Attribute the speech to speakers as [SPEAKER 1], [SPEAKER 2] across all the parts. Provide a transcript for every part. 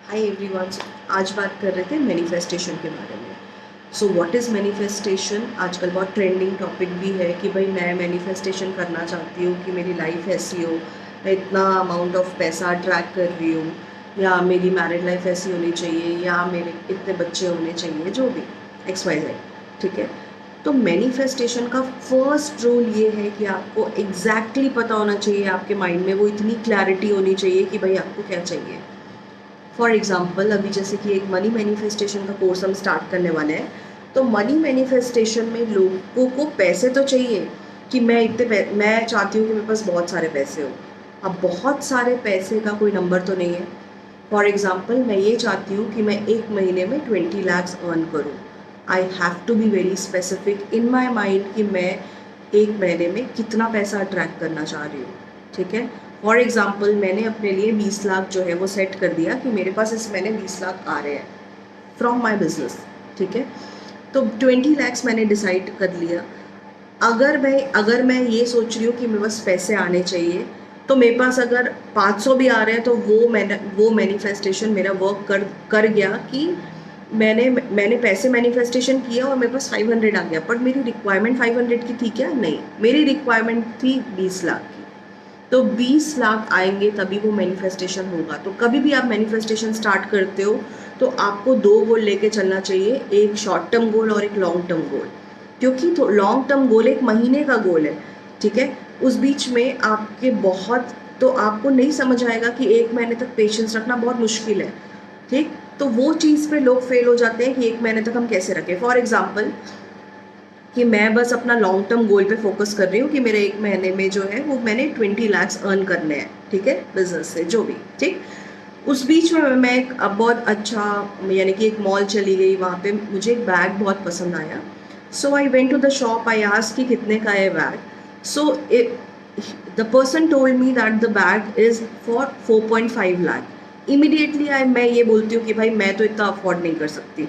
[SPEAKER 1] Hi everyone. आज बात कर रहे थे मैनिफेस्टेशन के बारे में। So what is manifestation? आजकल बहुत ट्रेंडिंग टॉपिक भी है कि भाई मैं मैनिफेस्टेशन करना चाहती हूँ कि मेरी लाइफ ऐसी हो, मैं इतना अमाउंट ऑफ पैसा अट्रैक्ट कर रही हूँ, या मेरी मैरिड लाइफ ऐसी होनी चाहिए, या मेरे इतने बच्चे होने चाहिए, जो भी XYZ। ठीक है। तो मैनिफेस्टेशन का फर्स्ट रूल ये है कि आपको एग्जैक्टली पता होना चाहिए, आपके माइंड में वो इतनी क्लैरिटी होनी चाहिए कि भाई आपको क्या चाहिए। फॉर एग्जाम्पल अभी जैसे कि एक मनी मैनिफेस्टेशन का कोर्स हम स्टार्ट करने वाले हैं, तो मनी मैनिफेस्टेशन में लोगों को पैसे तो चाहिए कि मैं चाहती हूँ कि मेरे पास बहुत सारे पैसे हो। अब बहुत सारे पैसे का कोई नंबर तो नहीं है। फॉर एग्जाम्पल मैं ये चाहती हूँ कि मैं एक महीने में 20 lakhs अर्न करूँ। I have to be very specific in my mind कि मैं एक महीने में कितना पैसा अट्रैक्ट करना चाह रही हूँ। ठीक है। फॉर एग्जाम्पल मैंने अपने लिए 20 लाख जो है वो सेट कर दिया कि मेरे पास इस महीने 20 लाख आ रहे हैं फ्रॉम माई बिजनेस। ठीक है। तो 20 lakhs मैंने डिसाइड कर लिया। अगर मैं ये सोच रही हूँ कि मेरे पास पैसे आने चाहिए, तो मेरे पास अगर 500 भी आ रहे हैं तो वो मैनिफेस्टेशन मेरा वर्क कर कर गया कि मैंने पैसे मैनिफेस्टेशन किया और मेरे पास 500 आ गया। पर मेरी रिक्वायरमेंट 500 की थी क्या? नहीं, मेरी रिक्वायरमेंट थी 20 लाख की। तो 20 लाख आएंगे तभी वो मैनिफेस्टेशन होगा। तो कभी भी आप मैनिफेस्टेशन स्टार्ट करते हो तो आपको दो गोल लेके चलना चाहिए, एक शॉर्ट टर्म गोल और एक लॉन्ग टर्म गोल। क्योंकि तो लॉन्ग टर्म गोल एक महीने का गोल है। ठीक है। उस बीच में आपके बहुत, तो आपको नहीं समझ आएगा कि एक महीने तक पेशेंस रखना बहुत मुश्किल है। ठीक। तो वो चीज़ पे लोग फेल हो जाते हैं कि एक महीने तक हम कैसे रखें। फॉर एग्जाम्पल कि मैं बस अपना लॉन्ग टर्म गोल पे फोकस कर रही हूँ कि मेरे एक महीने में जो है वो मैंने 20 lakhs अर्न करने हैं। ठीक है, बिजनेस से जो भी। ठीक। उस बीच में मैं एक बहुत अच्छा, यानी कि एक मॉल चली गई, वहाँ पे मुझे एक बैग बहुत पसंद आया। So I went to the shop, I asked कि कितने का है bag. So the person told me that the bag is for 4.5 lakh. Immediately मैं ये बोलती हूँ कि भाई मैं तो इतना अफोर्ड नहीं कर सकती।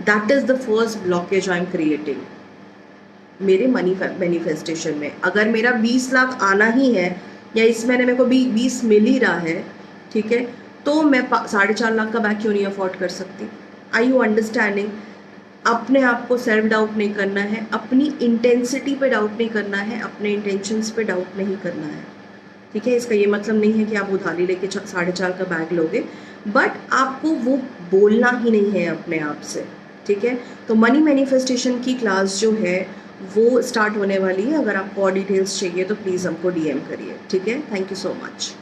[SPEAKER 1] That is the first blockage I am creating मेरे मनी मैनिफेस्टेशन में। अगर मेरा 20 लाख आना ही है, या इस महीने मेरे को भी 20 मिल ही रहा है, ठीक है, तो मैं 4.5 लाख का बैग क्यों नहीं अफोर्ड कर सकती? आई यू अंडरस्टैंडिंग? अपने आप को सेल्फ डाउट नहीं करना है, अपनी इंटेंसिटी पे डाउट नहीं करना है, अपने इंटेंशंस पे डाउट नहीं करना है। ठीक है। इसका ये मतलब नहीं है कि आप उधारी लेके 4.5 का बैग लोगे, बट आपको वो बोलना ही नहीं है अपने आप से। ठीक है। तो मनी मैनिफेस्टेशन की क्लास जो है वो स्टार्ट होने वाली है। अगर आपको और डिटेल्स चाहिए तो प्लीज़ हमको DM करिए। ठीक है। Thank you so much.